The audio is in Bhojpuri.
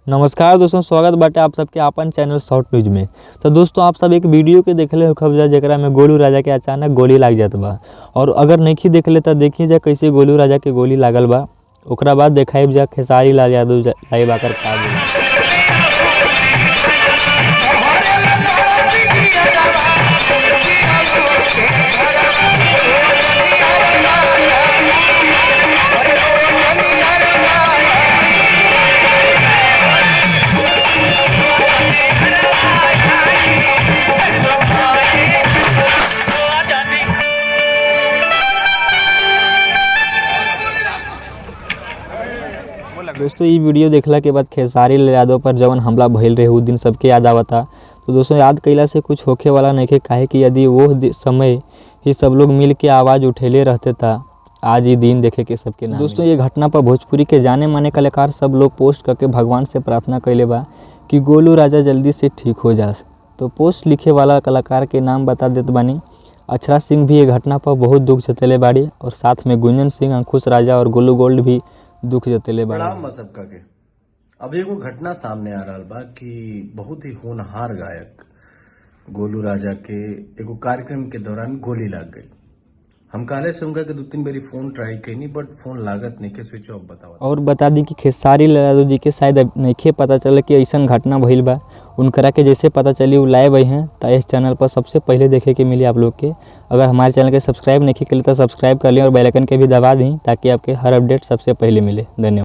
नमस्कार दोस्तों, स्वागत बाटे आप सबके आपन चैनल शॉर्ट न्यूज में। तो दोस्तों आप सब एक वीडियो के देखले हो खबर जेकरा में गोलू राजा के अचानक गोली लाग जात बा। और अगर नहीं देखले तो देखिए जा कैसे गोलू राजा के गोली लागल बा। ओकरा बाद देखाइब जा खेसारी लाल यादव लाइव आकर का बोला। दोस्तों ये वीडियो देखला के बाद खेसारी लाल यादव पर जवन हमला भइल रहे उ दिन सबके याद आवता। तो दोस्तों याद कैला से कुछ होखे वाला नहीं के, काहे कि यदि वो समय ही सब लोग मिल के आवाज़ उठेले रहते था आज ये दिन देखे के सबके नाम। दोस्तों ये घटना पर भोजपुरी के जाने माने कलाकार सब लोग पोस्ट करके भगवान से प्रार्थना कैले बा कि गोलू राजा जल्दी से ठीक हो जा। तो पोस्ट लिखे वाला कलाकार के नाम बता देत बानी। अक्षरा सिंह भी ये घटना पर बहुत दुख जतले बाड़ी और साथ में गुंजन सिंह, अंकुश राजा और गोलू गोल्ड भी दुख जतले बाड़ी। प्रणाम सबका के। अब एगो घटना सामने आ रहा बा कि बहुत ही होनहार गायक गोलू राजा के एगो कार्यक्रम के दौरान गोली लग गई। हम काले से उनका के 2-3 बारी फोन ट्राई कैनी बट फोन लागत नहीं के, स्विच ऑफ बतावा। और बता दी कि खेसारी लाल यादव जी के शायद नहीं पता चले कि ऐसा घटना भइल बा। उनकरा के जैसे पता चली वो लाइव आई हैं तो इस चैनल पर सबसे पहले देखे के मिली आप लोग के। अगर हमारे चैनल के सब्सक्राइब नहीं किए तो सब्सक्राइब कर लें और बेल आइकन के भी दबा दें ताकि आपके हर अपडेट सबसे पहले मिले। धन्यवाद।